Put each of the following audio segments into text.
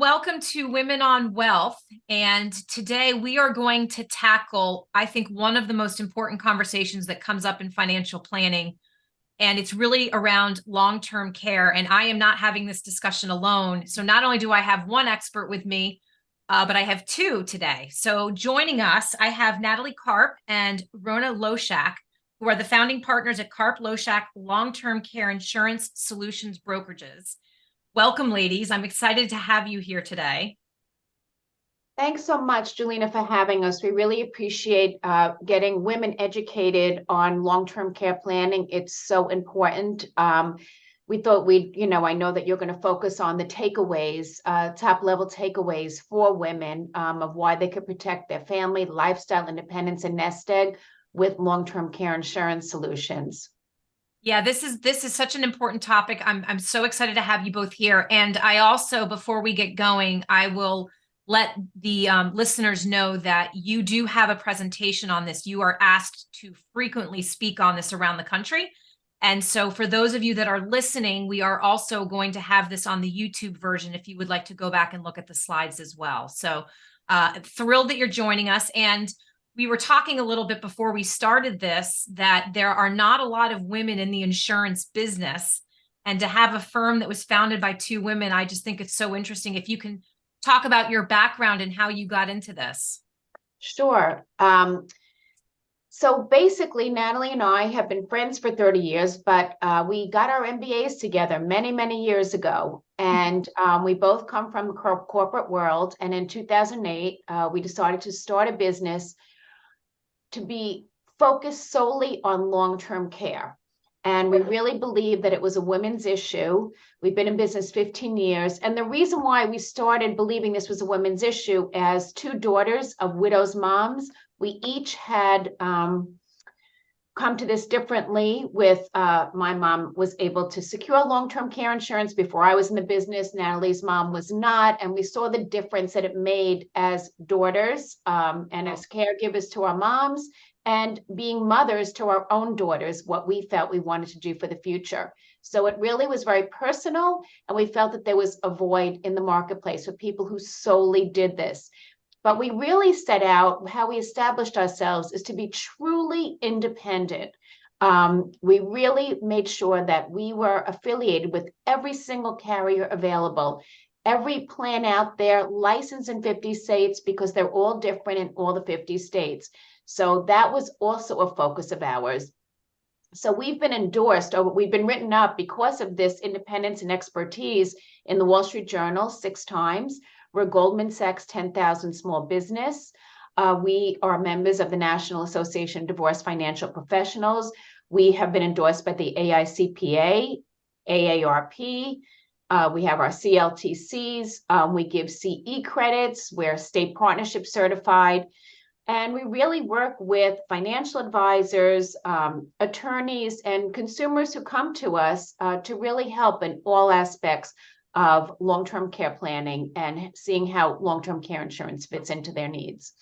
Welcome to Women on Wealth. And today we are going to tackle, I think, one of the most important conversations that comes up in financial planning. And it's really around long-term care. And I am not having this discussion alone. So not only do I have one expert with me, but I have two today. So joining us, I have Natalie Karp and Rona Loshak, who are the founding partners at Karp Loshak Long-Term Care Insurance Solutions Brokerages. Welcome, ladies. I'm excited to have you here today. Thanks so much, Julina, for having us. We really appreciate getting women educated on long-term care planning. It's so important. We thought I know that you're going to focus on the takeaways, top-level takeaways for women of why they could protect their family, lifestyle, independence, and nest egg with long-term care insurance solutions. Yeah, this is such an important topic. I'm so excited to have you both here. And I also, before we get going, I will let the listeners know that you do have a presentation on this. You are asked to frequently speak on this around the country. And so for those of you that are listening, we are also going to have this on the YouTube version if you would like to go back and look at the slides as well. So thrilled that you're joining us. And we were talking a little bit before we started this, that there are not a lot of women in the insurance business. And to have a firm that was founded by two women, I just think it's so interesting. If you can talk about your background and how you got into this. Sure. So basically, Natalie and I have been friends for 30 years, but we got our MBAs together many, many years ago. And we both come from the corporate world. And in 2008, we decided to start a business to be focused solely on long-term care. And we really believe that it was a women's issue. We've been in business 15 years. And the reason why we started believing this was a women's issue, as two daughters of widows' moms, we each had come to this differently. With my mom was able to secure long-term care insurance before I was in the business. Natalie's mom was not. And we saw the difference that it made as daughters and as caregivers to our moms, and being mothers to our own daughters, what we felt we wanted to do for the future. So it really was very personal, and we felt that there was a void in the marketplace for people who solely did this. But we really set out, how we established ourselves is to be truly independent. We really made sure that we were affiliated with every single carrier available, every plan out there, licensed in 50 states, because they're all different in all the 50 states. So that was also a focus of ours. So we've been endorsed, or we've been written up because of this independence and expertise in the Wall Street Journal 6 times. We're Goldman Sachs 10,000 small business. We are members of the National Association of Divorced Financial Professionals. We have been endorsed by the AICPA, AARP. We have our CLTCs. We give CE credits. We're state partnership certified. And we really work with financial advisors, attorneys, and consumers who come to us to really help in all aspects of long-term care planning and seeing how long-term care insurance fits into their needs.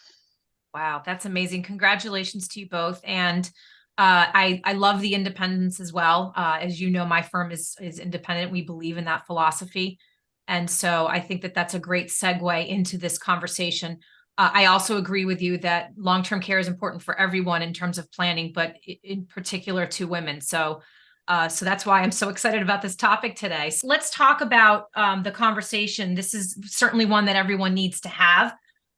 Wow, that's amazing. Congratulations to you both. And I love the independence as well. As you know, my firm is independent. We believe in that philosophy. And so I think that that's a great segue into this conversation. I also agree with you that long-term care is important for everyone in terms of planning, but in particular to women. So that's why I'm so excited about this topic today. So let's talk about the conversation. This is certainly one that everyone needs to have.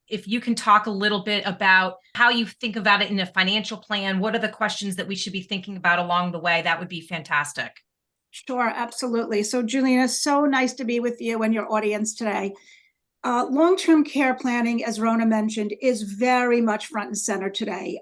If you can talk a little bit about how you think about it in a financial plan, what are the questions that we should be thinking about along the way? That would be fantastic. Sure, absolutely. So Julina, so nice to be with you and your audience today. Long-term care planning, as Rona mentioned, is very much front and center today.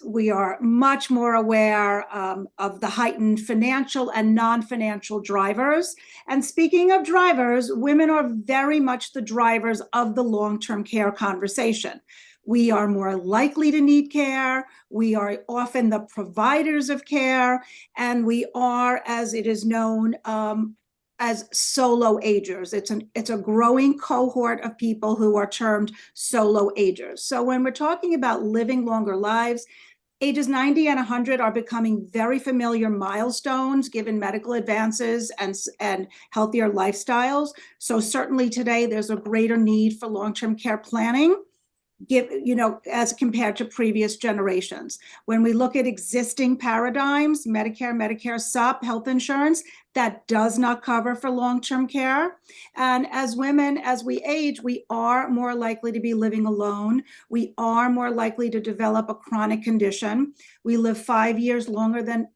We are much more aware of the heightened financial and non-financial drivers. And speaking of drivers, women are very much the drivers of the long-term care conversation. We are more likely to need care. We are often the providers of care, and we are, as it is known, as solo agers. It's a growing cohort of people who are termed solo agers. So when we're talking about living longer lives, Ages 90 and 100 are becoming very familiar milestones given medical advances and healthier lifestyles. So certainly today there's a greater need for long-term care planning, as compared to previous generations. When we look at existing paradigms, Medicare Sup, health insurance, that does not cover for long-term care. And as women, as we age, we are more likely to be living alone. We are more likely to develop a chronic condition. We live 5 years longer than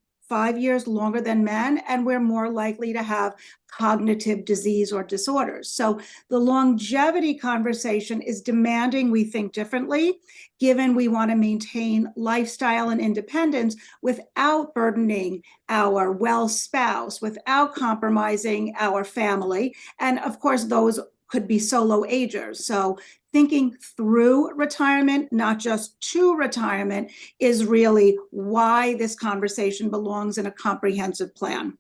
men, and we're more likely to have cognitive disease or disorders. So the longevity conversation is demanding we think differently, given we want to maintain lifestyle and independence without burdening our well spouse, without compromising our family. And of course, those could be solo agers. So thinking through retirement, not just to retirement, is really why this conversation belongs in a comprehensive plan.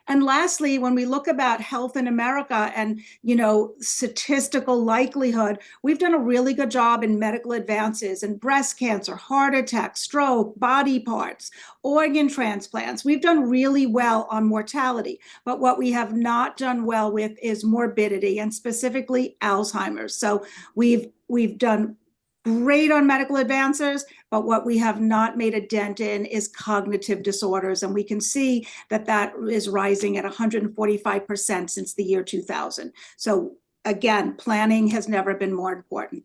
And lastly, when we look about health in America and, statistical likelihood, we've done a really good job in medical advances in breast cancer, heart attack, stroke, body parts, organ transplants. We've done really well on mortality, but what we have not done well with is morbidity, and specifically Alzheimer's. So we've done great on medical advances, but what we have not made a dent in is cognitive disorders. And we can see that is rising at 145% since the year 2000. So again, planning has never been more important.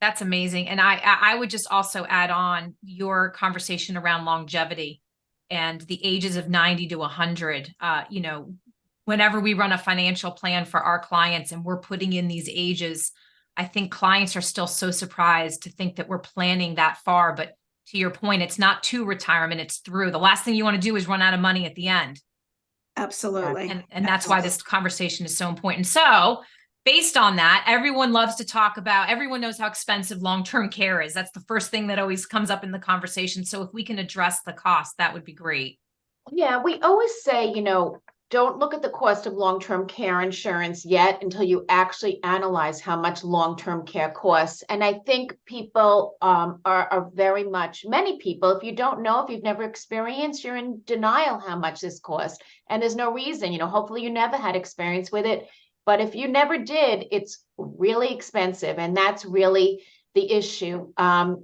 That's amazing. And I would just also add on your conversation around longevity and the ages of 90 to 100. Whenever we run a financial plan for our clients and we're putting in these ages, I think clients are still so surprised to think that we're planning that far. But to your point, it's not to retirement, it's through. The last thing you want to do is run out of money at the end. Absolutely. And that's why this conversation is so important. So based on that, everyone loves to talk about, everyone knows how expensive long-term care is. That's the first thing that always comes up in the conversation. So if we can address the cost, that would be great. Yeah, we always say, don't look at the cost of long-term care insurance yet until you actually analyze how much long-term care costs. And I think people are very much, many people, if you don't know, if you've never experienced, you're in denial how much this costs. And there's no reason, hopefully you never had experience with it. But if you never did, it's really expensive. And that's really the issue.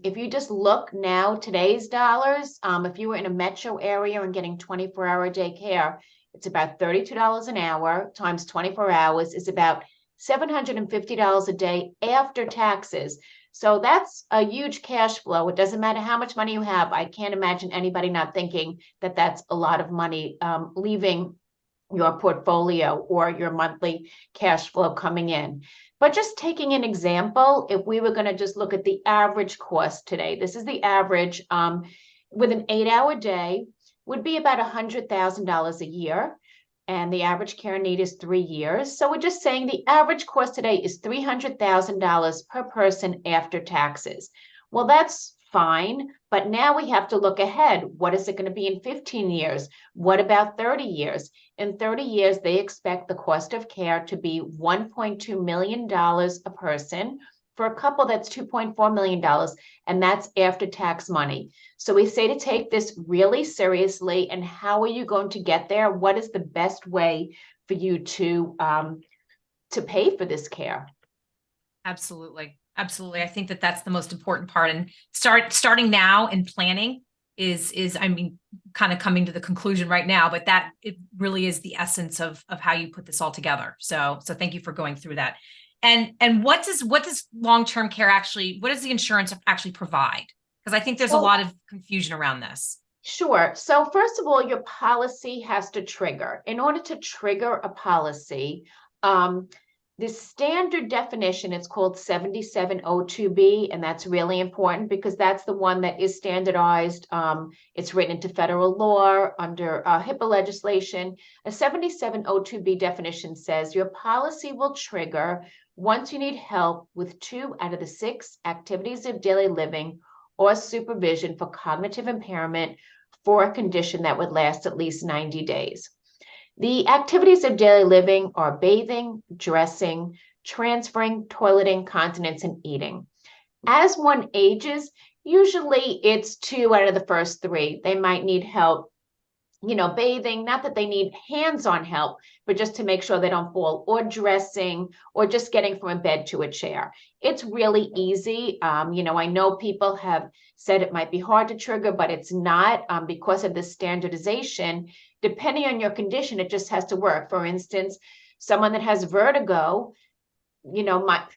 If you just look now, today's dollars, if you were in a metro area and getting 24-hour day care, it's about $32 an hour times 24 hours is about $750 a day after taxes. So that's a huge cash flow. It doesn't matter how much money you have. I can't imagine anybody not thinking that that's a lot of money leaving your portfolio or your monthly cash flow coming in. But just taking an example, if we were going to just look at the average cost today, this is the average with an 8-hour day, would be about $100,000 a year. And the average care need is 3 years. So we're just saying the average cost today is $300,000 per person after taxes. Well, that's fine, but now we have to look ahead. What is it going to be in 15 years? What about 30 years? In 30 years, they expect the cost of care to be $1.2 million a person. For a couple, that's $2.4 million, and that's after tax money. So we say to take this really seriously, and how are you going to get there? What is the best way for you to pay for this care? Absolutely. Absolutely. I think that that's the most important part. And starting now and planning is kind of coming to the conclusion right now, but that it really is the essence of how you put this all together. So thank you for going through that. And what does long-term care what does the insurance actually provide? Because I think there's a lot of confusion around this. Sure. So first of all, your policy has to trigger. In order to trigger a policy, the standard definition is called 7702B, and that's really important because that's the one that is standardized. It's written into federal law under HIPAA legislation. A 7702B definition says your policy will trigger once you need help with 2 out of the 6 activities of daily living or supervision for cognitive impairment for a condition that would last at least 90 days. The activities of daily living are bathing, dressing, transferring, toileting, continence, and eating. As one ages, Usually it's 2 out of the first 3. They might need help, bathing, not that they need hands-on help, but just to make sure they don't fall, or dressing, or just getting from a bed to a chair. It's really easy. I know people have said it might be hard to trigger, but it's not, because of the standardization. Depending on your condition, it just has to work. For instance, someone that has vertigo,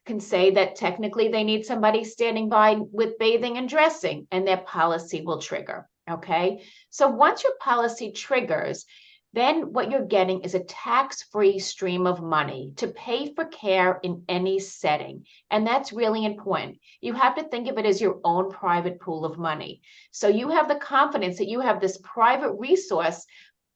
can say that technically they need somebody standing by with bathing and dressing, and their policy will trigger. Okay. So once your policy triggers, then what you're getting is a tax-free stream of money to pay for care in any setting. And that's really important. You have to think of it as your own private pool of money. So you have the confidence that you have this private resource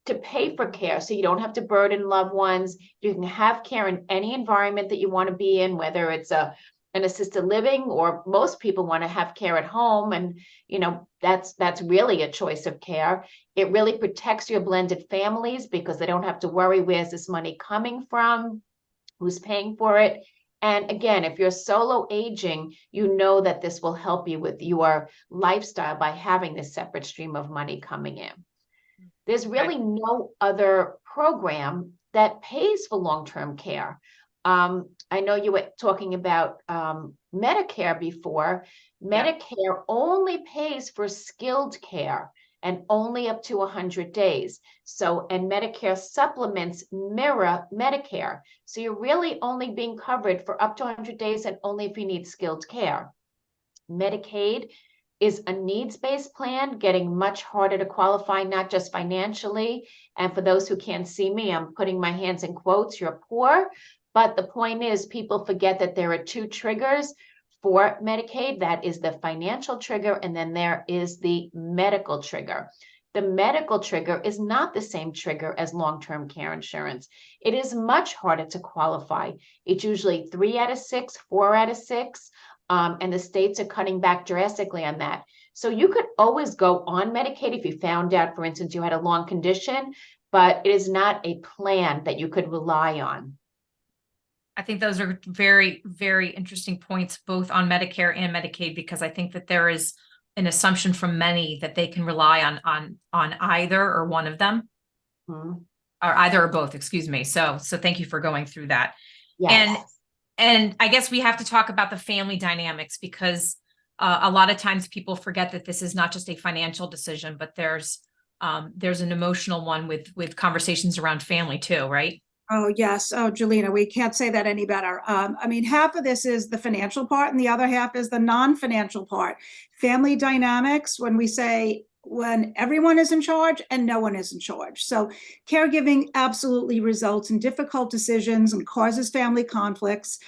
to pay for care, so you don't have to burden loved ones. You can have care in any environment that you want to be in, whether it's an assisted living, or most people want to have care at home, and that's really a choice of care. It really protects your blended families because they don't have to worry, where's this money coming from, who's paying for it. And again, if you're solo aging, you know that this will help you with your lifestyle by having this separate stream of money coming in. There's really no other program that pays for long-term care. I know you were talking about Medicare before. Medicare only pays for skilled care, and only up to 100 days. So, and Medicare supplements mirror Medicare. So you're really only being covered for up to 100 days, and only if you need skilled care. Medicaid is a needs-based plan, getting much harder to qualify, not just financially. And for those who can't see me, I'm putting my hands in quotes, you're poor. But the point is, people forget that there are 2 triggers for Medicaid. That is the financial trigger, and then there is the medical trigger. The medical trigger is not the same trigger as long-term care insurance. It is much harder to qualify. It's usually 3 out of 6, 4 out of 6. And the states are cutting back drastically on that. So you could always go on Medicaid if you found out, for instance, you had a long condition, but it is not a plan that you could rely on. I think those are very, very interesting points, both on Medicare and Medicaid, because I think that there is an assumption from many that they can rely on either or one of them, or either or both, excuse me. So thank you for going through that. Yes. And I guess we have to talk about the family dynamics, because a lot of times people forget that this is not just a financial decision, but there's an emotional one with conversations around family too, right? Oh, yes. Oh, Julina, we can't say that any better. I mean, half of this is the financial part, and the other half is the non-financial part. Family dynamics, when everyone is in charge and no one is in charge. So caregiving absolutely results in difficult decisions and causes family conflicts.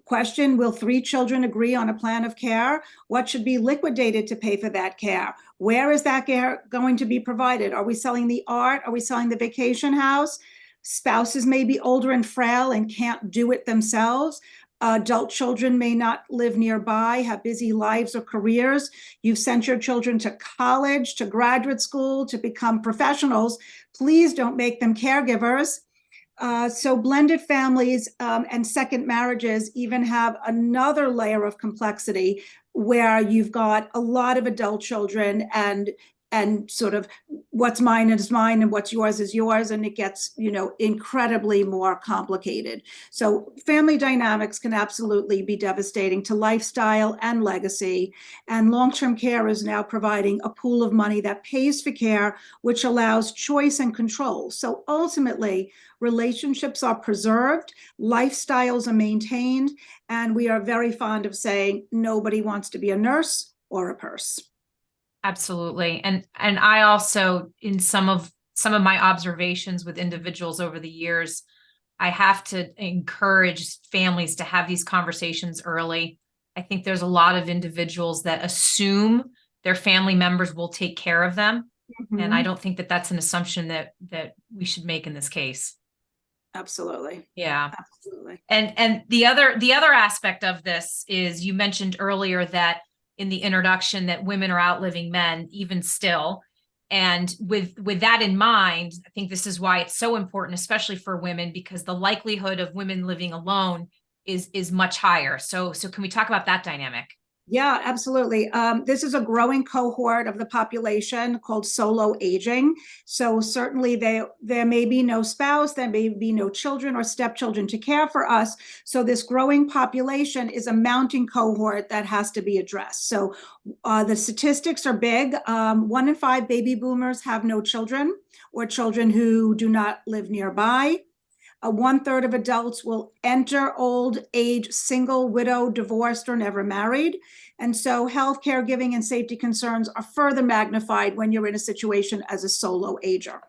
Question, will 3 children agree on a plan of care? What should be liquidated to pay for that care? Where is that care going to be provided? Are we selling the art? Are we selling the vacation house? Spouses may be older and frail and can't do it themselves. Adult children may not live nearby, have busy lives or careers. You've sent your children to college, to graduate school, to become professionals. Please don't make them caregivers. So blended families and second marriages even have another layer of complexity, where you've got a lot of adult children, and sort of what's mine is mine and what's yours is yours. And it gets, incredibly more complicated. So family dynamics can absolutely be devastating to lifestyle and legacy. And long-term care is now providing a pool of money that pays for care, which allows choice and control. So ultimately, relationships are preserved, lifestyles are maintained, and we are very fond of saying nobody wants to be a nurse or a purse. Absolutely. And I also, in some of my observations with individuals over the years, I have to encourage families to have these conversations early. I think there's a lot of individuals that assume their family members will take care of them. Mm-hmm. And I don't think that that's an assumption that we should make in this case. Absolutely. Yeah. Absolutely. And the other aspect of this is, you mentioned earlier that in the introduction that women are outliving men even still. And with that in mind, I think this is why it's so important, especially for women, because the likelihood of women living alone is much higher. So can we talk about that dynamic? Yeah, absolutely. This is a growing cohort of the population called solo aging. So certainly there may be no spouse, there may be no children or stepchildren to care for us. So this growing population is a mounting cohort that has to be addressed. So the statistics are big. 1 in 5 baby boomers have no children or children who do not live nearby. 1/3 of adults will enter old age single, widow, divorced, or never married. And so health, caregiving, and safety concerns are further magnified when you're in a situation as a solo ager.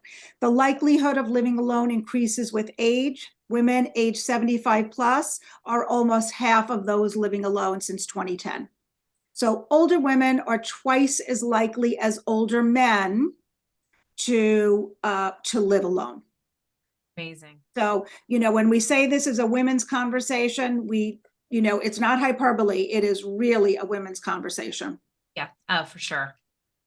The likelihood of living alone increases with age. Women age 75 plus are almost half of those living alone since 2010. So older women are twice as likely as older men to live alone. Amazing. So, when we say this is a women's conversation, it's not hyperbole. It is really a women's conversation. Yeah, for sure.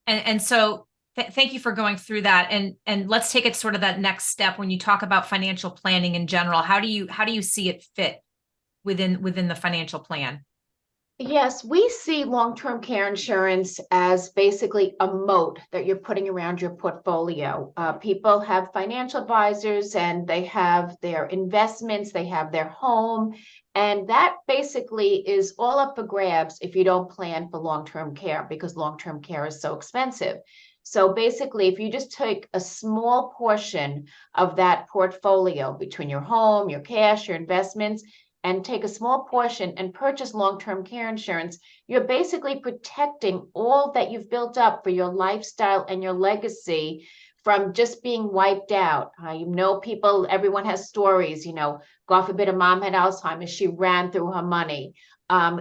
And so thank you for going through that. And let's take it sort of that next step when you talk about financial planning in general. How do you see it fit within the financial plan? Yes, we see long-term care insurance as basically a moat that you're putting around your portfolio. People have financial advisors and they have their investments, they have their home, and that basically is all up for grabs if you don't plan for long-term care because long-term care is so expensive. So basically, if you just take a small portion of that portfolio between your home, your cash, your investments, and take a small portion and purchase long-term care insurance, you're basically protecting all that you've built up for your lifestyle and your legacy from just being wiped out. People, everyone has stories, God forbid a mom had Alzheimer's, she ran through her money.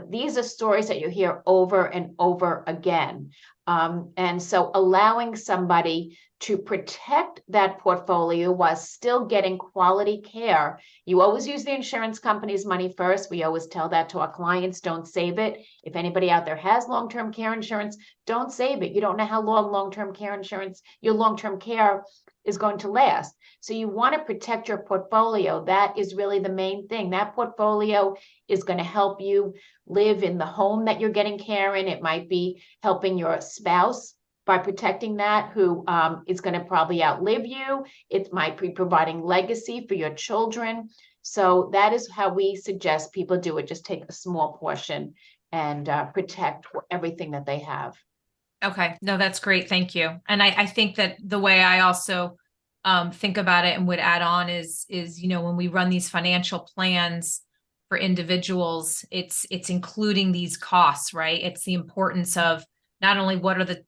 These are stories that you hear over and over again. And so allowing somebody to protect that portfolio while still getting quality care. You always use the insurance company's money first. We always tell that to our clients, don't save it. If anybody out there has long-term care insurance, don't save it. You don't know how long long-term care insurance, your long-term care is going to last. So you want to protect your portfolio. That is really the main thing. That portfolio is going to help you live in the home that you're getting care in. It might be helping your spouse by protecting that, who is going to probably outlive you. It might be providing legacy for your children. So that is how we suggest people do it. Just take a small portion and protect everything that they have. Okay, no, that's great. Thank you. And I think that the way I also think about it and would add on is, when we run these financial plans for individuals, it's including these costs, right? It's the importance of not only what are the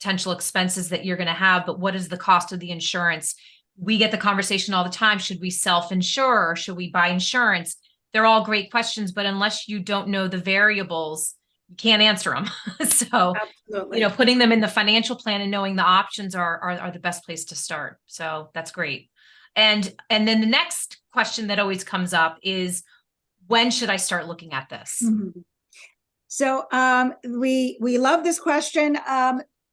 potential expenses that you're going to have, but what is the cost of the insurance? We get the conversation all the time. Should we self-insure or should we buy insurance? They're all great questions, but unless you don't know the variables, you can't answer them. So, Absolutely. putting them in the financial plan and knowing the options are the best place to start. So that's great. And then the next question that always comes up is, when should I start looking at this? Mm-hmm. So we love this question.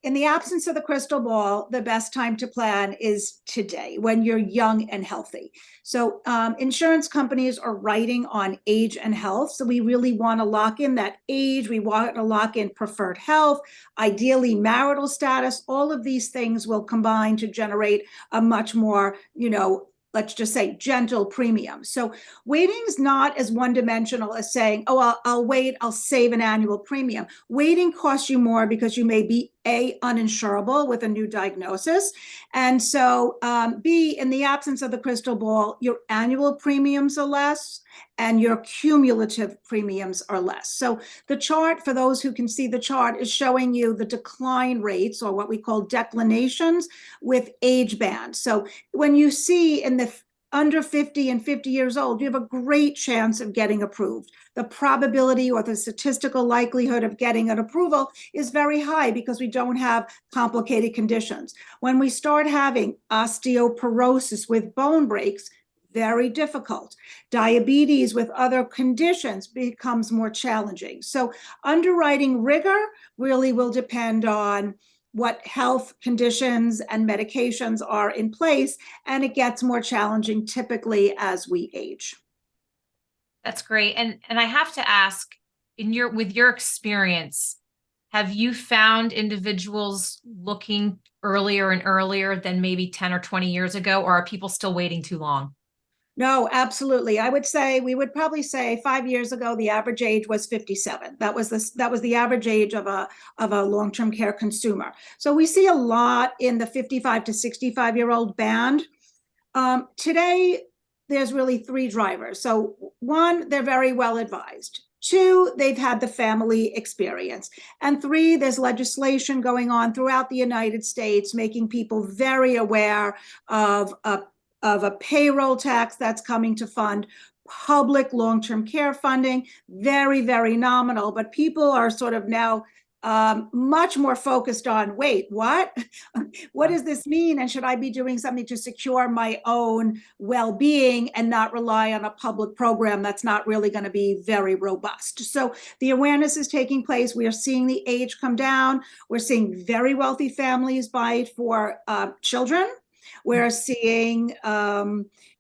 In the absence of the crystal ball, the best time to plan is today when you're young and healthy. So insurance companies are writing on age and health. So we really want to lock in that age. We want to lock in preferred health, ideally marital status. All of these things will combine to generate a much more, let's just say gentle premium. So waiting is not as one-dimensional as saying, oh, I'll wait, I'll save an annual premium. Waiting costs you more because you may be A, uninsurable with a new diagnosis. And so B, in the absence of the crystal ball, your annual premiums are less and your cumulative premiums are less. So the chart, for those who can see the chart, is showing you the decline rates, or what we call declinations, with age bands. So when you see in the under 50 and 50 years old, you have a great chance of getting approved. The probability or the statistical likelihood of getting an approval is very high because we don't have complicated conditions. When we start having osteoporosis with bone breaks, very difficult. Diabetes with other conditions becomes more challenging. So underwriting rigor really will depend on what health conditions and medications are in place, and it gets more challenging typically as we age. That's great. And I have to ask, with your experience, have you found individuals looking earlier and earlier than maybe 10 or 20 years ago, or are people still waiting too long? No, absolutely. We would probably say 5 years ago, the average age was 57. That was the average age of a long-term care consumer. So we see a lot in the 55 to 65-year-old band. Today, there's really three drivers. So one, they're very well advised. Two, they've had the family experience. And three, there's legislation going on throughout the United States, making people very aware of a payroll tax that's coming to fund public long-term care funding, very, very nominal. But people are sort of now much more focused on, wait, what? What does this mean? And should I be doing something to secure my own well-being and not rely on a public program that's not really going to be very robust? So the awareness is taking place. We are seeing the age come down. We're seeing very wealthy families buy it for children. We're seeing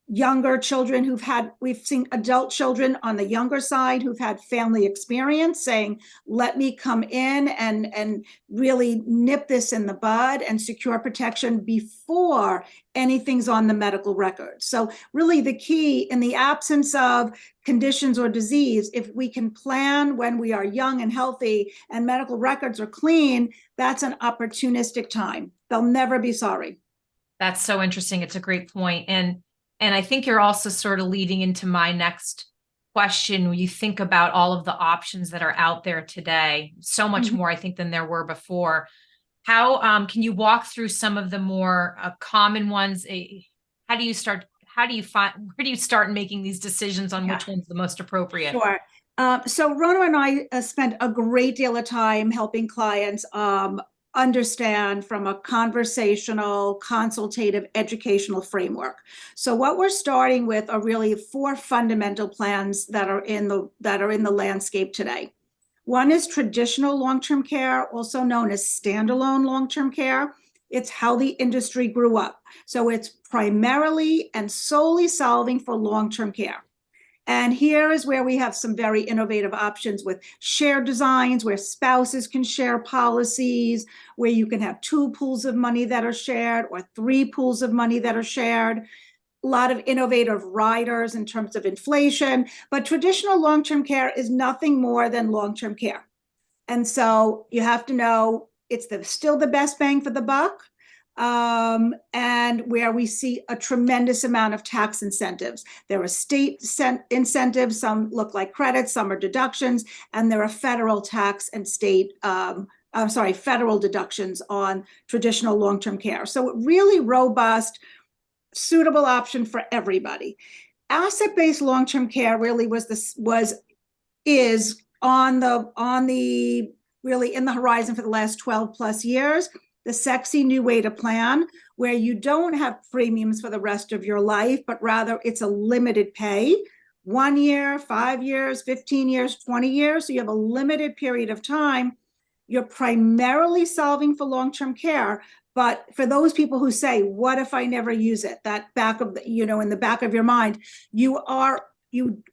younger children we've seen adult children on the younger side who've had family experience saying, let me come in and really nip this in the bud and secure protection before anything's on the medical record. So really the key, in the absence of conditions or disease, if we can plan when we are young and healthy and medical records are clean, that's an opportunistic time. They'll never be sorry. That's so interesting. It's a great point. And I think you're also sort of leading into my next question. When you think about all of the options that are out there today, so much more, I think, than there were before. How can you walk through some of the more common ones? How do you start? Where do you start making these decisions on which one's the most appropriate? Sure. So Rona and I spent a great deal of time helping clients understand from a conversational, consultative, educational framework. So what we're starting with are really four fundamental plans that are in the landscape today. One is traditional long-term care, also known as standalone long-term care. It's how the industry grew up. So it's primarily and solely solving for long-term care. And here is where we have some very innovative options with shared designs, where spouses can share policies, where you can have 2 pools of money that are shared or 3 pools of money that are shared. A lot of innovative riders in terms of inflation, but traditional long-term care is nothing more than long-term care. And so you have to know it's still the best bang for the buck. And where we see a tremendous amount of tax incentives. There are state incentives, some look like credits, some are deductions, and there are federal tax and federal deductions on traditional long-term care. So really robust, suitable option for everybody. Asset-based long-term care really is on the really in the horizon for the last 12 plus years. The sexy new way to plan, where you don't have premiums for the rest of your life, but rather it's a limited pay, 1 year, 5 years, 15 years, 20 years. So you have a limited period of time. You're primarily solving for long-term care. But for those people who say, what if I never use it? That in the back of your mind, you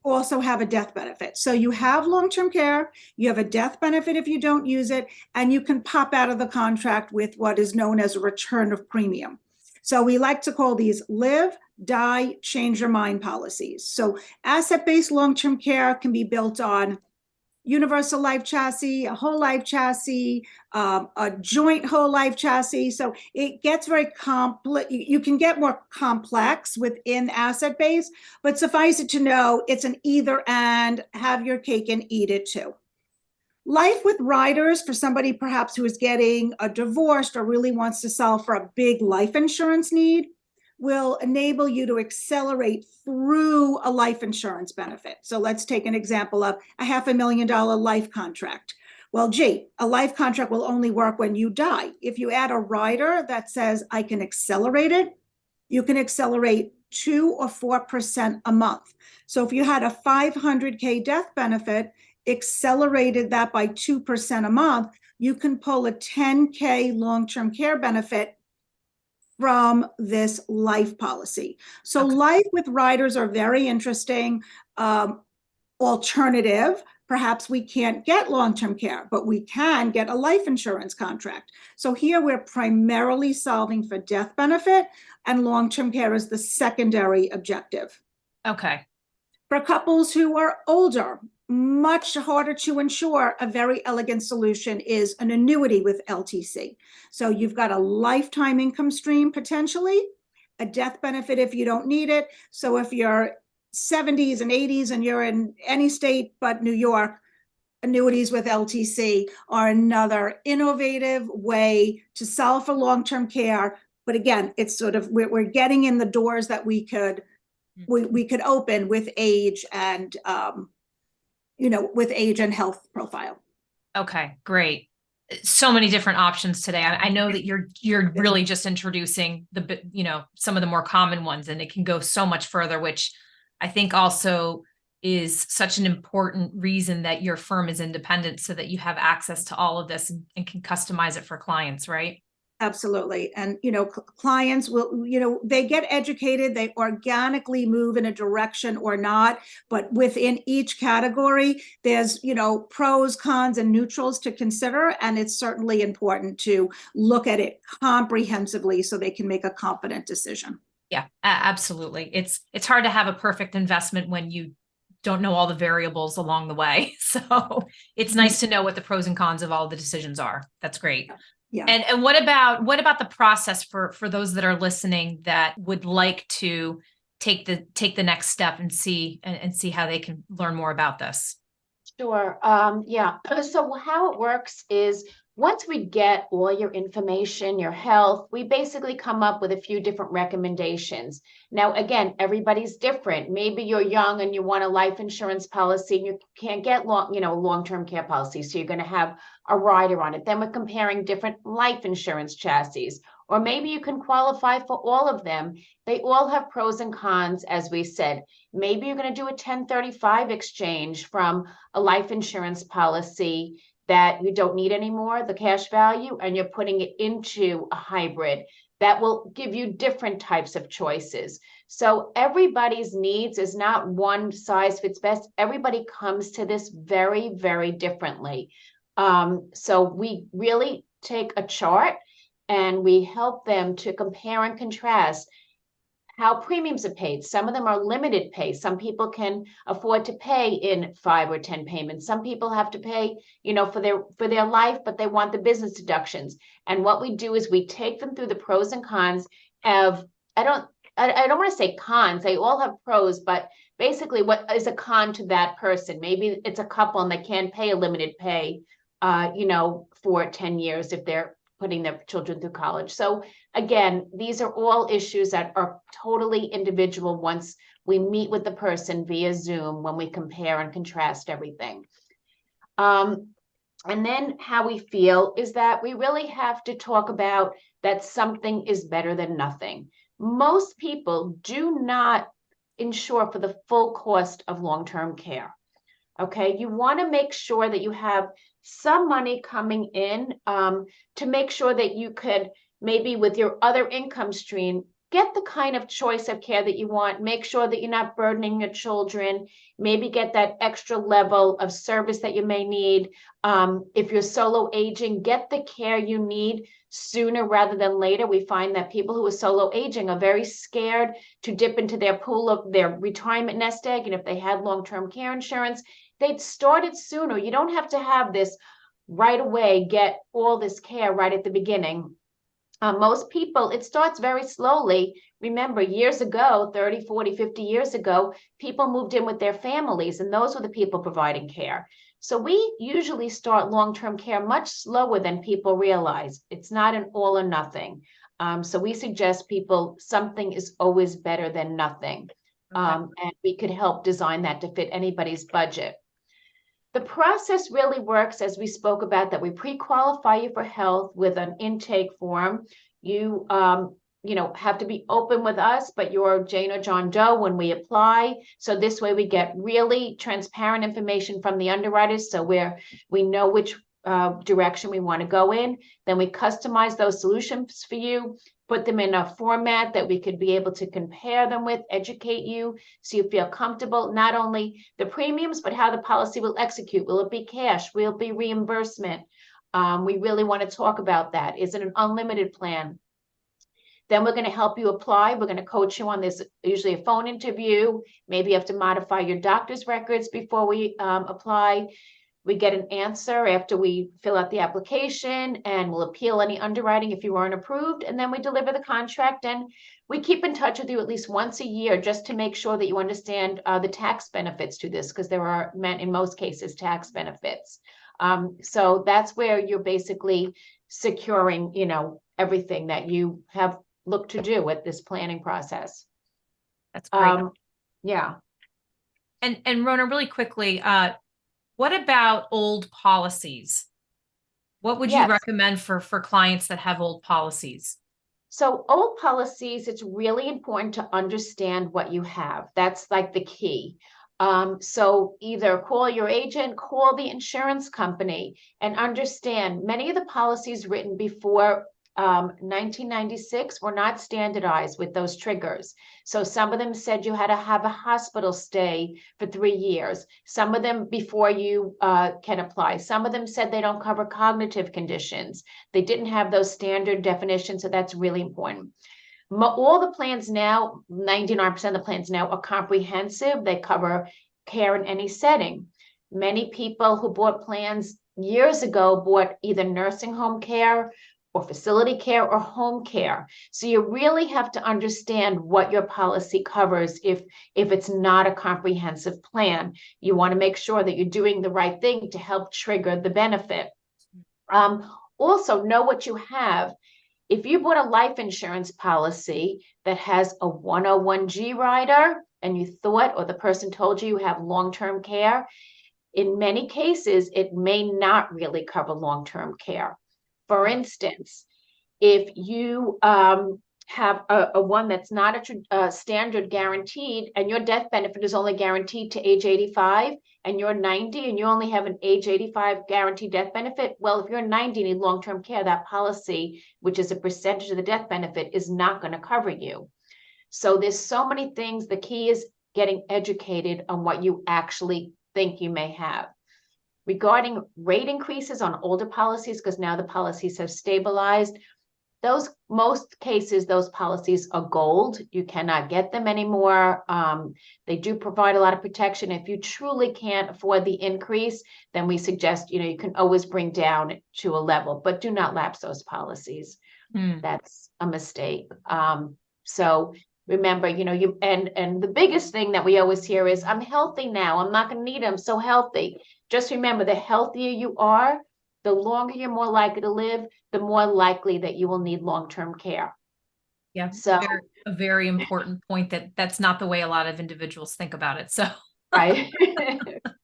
also have a death benefit. So you have long-term care, you have a death benefit if you don't use it, and you can pop out of the contract with what is known as a return of premium. So we like to call these live, die, change your mind policies. So asset-based long-term care can be built on universal life chassis, a whole life chassis, a joint whole life chassis. So it gets very complex. You can get more complex within asset base, but suffice it to know, it's an either and, have your cake and eat it too. Life with riders, for somebody perhaps who is getting a divorce or really wants to solve for a big life insurance need, will enable you to accelerate through a life insurance benefit. So let's take an example of a $500,000 life contract. Well, gee, a life contract will only work when you die. If you add a rider that says I can accelerate it, you can accelerate 2 or 4% a month. So if you had a $500K death benefit, accelerated that by 2% a month, you can pull a $10K long-term care benefit from this life policy. So life with riders are very interesting. Alternative, perhaps we can't get long-term care, but we can get a life insurance contract. So here we're primarily solving for death benefit, and long-term care is the secondary objective. Okay. For couples who are older, much harder to insure, a very elegant solution is an annuity with LTC. So you've got a lifetime income stream potentially, a death benefit if you don't need it. So if you're 70s and 80s and you're in any state but New York, annuities with LTC are another innovative way to solve for long-term care. But again, it's sort of, we're getting in the doors that we could open with age and, with age and health profile. Okay, great. So many different options today. I know that you're really just introducing some of the more common ones, and it can go so much further, which I think also is such an important reason that your firm is independent, so that you have access to all of this and can customize it for clients, right? Absolutely. And, clients will, they get educated, they organically move in a direction or not, but within each category, there's, pros, cons, and neutrals to consider. And it's certainly important to look at it comprehensively so they can make a confident decision. Yeah, absolutely. It's hard to have a perfect investment when you don't know all the variables along the way. So it's nice to know what the pros and cons of all the decisions are. That's great. Yeah. And what about the process for those that are listening that would like to take the next step and see how they can learn more about this? Sure. Yeah. So how it works is, once we get all your information, your health, we basically come up with a few different recommendations. Now, again, everybody's different. Maybe you're young and you want a life insurance policy and you can't get long-term care policy. So you're going to have a rider on it. Then we're comparing different life insurance chassis, or maybe you can qualify for all of them. They all have pros and cons, as we said. Maybe you're going to do a 1035 exchange from a life insurance policy that you don't need anymore, the cash value, and you're putting it into a hybrid that will give you different types of choices. So everybody's needs is not one size fits best. Everybody comes to this very, very differently. So we really take a chart and we help them to compare and contrast how premiums are paid. Some of them are limited pay. Some people can afford to pay in 5 or 10 payments. Some people have to pay, for their life, but they want the business deductions. And what we do is we take them through the pros and cons of, I don't want to say cons, they all have pros, but basically what is a con to that person? Maybe it's a couple and they can't pay a limited pay, for 10 years if they're putting their children through college. So again, these are all issues that are totally individual once we meet with the person via Zoom, when we compare and contrast everything. And then how we feel is that we really have to talk about that something is better than nothing. Most people do not insure for the full cost of long-term care. Okay, you want to make sure that you have some money coming in to make sure that you could, maybe with your other income stream, get the kind of choice of care that you want. Make sure that you're not burdening your children. Maybe get that extra level of service that you may need. If you're solo aging, get the care you need sooner rather than later. We find that people who are solo aging are very scared to dip into their pool of their retirement nest egg. And if they had long-term care insurance, they'd start it sooner. You don't have to have this right away, get all this care right at the beginning. Most people, it starts very slowly. Remember, years ago, 30, 40, 50 years ago, people moved in with their families, and those were the people providing care. So we usually start long-term care much slower than people realize. It's not an all or nothing. So we suggest people, something is always better than nothing. And we could help design that to fit anybody's budget. The process really works as we spoke about, that we pre-qualify you for health with an intake form. You, have to be open with us, but you're Jane or John Doe when we apply. So this way we get really transparent information from the underwriters. So we know which direction we want to go in. Then we customize those solutions for you. put them in a format that we could be able to compare them with, educate you, so you feel comfortable, not only the premiums, but how the policy will execute. Will it be cash? Will it be reimbursement? We really want to talk about that. Is it an unlimited plan? Then we're going to help you apply. We're going to coach you on this, usually a phone interview. Maybe you have to modify your doctor's records before we apply. We get an answer after we fill out the application, and we'll appeal any underwriting if you weren't approved. And then we deliver the contract, and we keep in touch with you at least once a year just to make sure that you understand the tax benefits to this, because there are, in most cases, tax benefits. So that's where you're basically securing, everything that you have looked to do with this planning process. That's great. Yeah. And Rona, really quickly, what about old policies? What would you recommend for clients that have old policies? So old policies, it's really important to understand what you have. That's like the key. So either call your agent, call the insurance company, and understand many of the policies written before 1996 were not standardized with those triggers. So some of them said you had to have a hospital stay for 3 years. Some of them before you can apply. Some of them said they don't cover cognitive conditions. They didn't have those standard definitions, so that's really important. All the plans now, 99% of the plans now are comprehensive. They cover care in any setting. Many people who bought plans years ago bought either nursing home care or facility care or home care. So you really have to understand what your policy covers if it's not a comprehensive plan. You want to make sure that you're doing the right thing to help trigger the benefit. Also know what you have. If you bought a life insurance policy that has a 101G rider and you thought, or the person told you have long-term care, in many cases, it may not really cover long-term care. For instance, if you have a one that's not a standard guaranteed and your death benefit is only guaranteed to age 85 and you're 90 and you only have an age 85 guaranteed death benefit, well, if you're 90 and need long-term care, that policy, which is a percentage of the death benefit, is not going to cover you. So there's so many things. The key is getting educated on what you actually think you may have. Regarding rate increases on older policies, because now the policies have stabilized, most cases, those policies are gold. You cannot get them anymore. They do provide a lot of protection. If you truly can't afford the increase, then we suggest, you can always bring down to a level, but do not lapse those policies. That's a mistake. So remember, and the biggest thing that we always hear is, I'm healthy now. I'm not going to need them. I'm so healthy. Just remember, the healthier you are, the longer you're more likely to live, the more likely that you will need long-term care. Yeah. So a very important point that's not the way a lot of individuals think about it. So, right.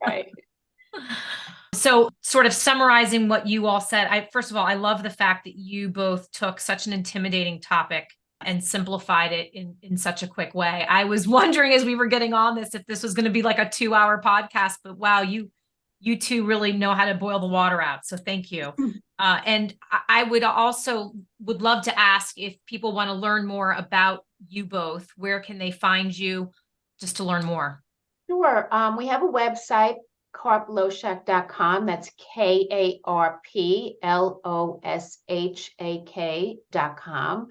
Right. So sort of summarizing what you all said, first of all, I love the fact that you both took such an intimidating topic and simplified it in such a quick way. I was wondering as we were getting on this, if this was going to be like a 2-hour podcast, but wow, you two really know how to boil the water out. So thank you. And I would love to ask if people want to learn more about you both, where can they find you just to learn more? Sure. We have a website, karploshak.com. That's KARPLOSHAK.com.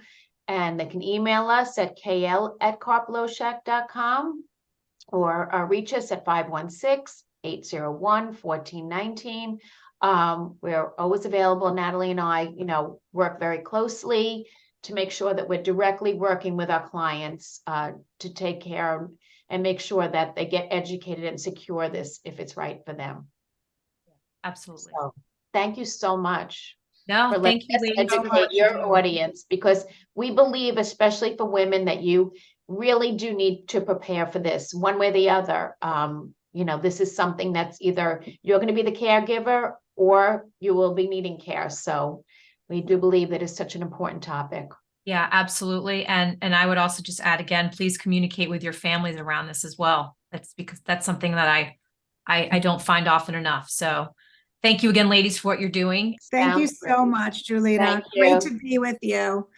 And they can email us at kl@karploshak.com or reach us at 516-801-1419. We're always available. Natalie and I, work very closely to make sure that we're directly working with our clients to take care and make sure that they get educated and secure this if it's right for them. Absolutely. So, thank you so much. No, thank you, ladies. Educate your audience, because we believe, especially for women, that you really do need to prepare for this one way or the other. This is something that's either you're going to be the caregiver or you will be needing care. So we do believe that it's such an important topic. Yeah, absolutely. And I would also just add again, please communicate with your families around this as well. That's because that's something that I don't find often enough. So thank you again, ladies, for what you're doing. Thank you so much, Julina. Thank you. Great to be with you.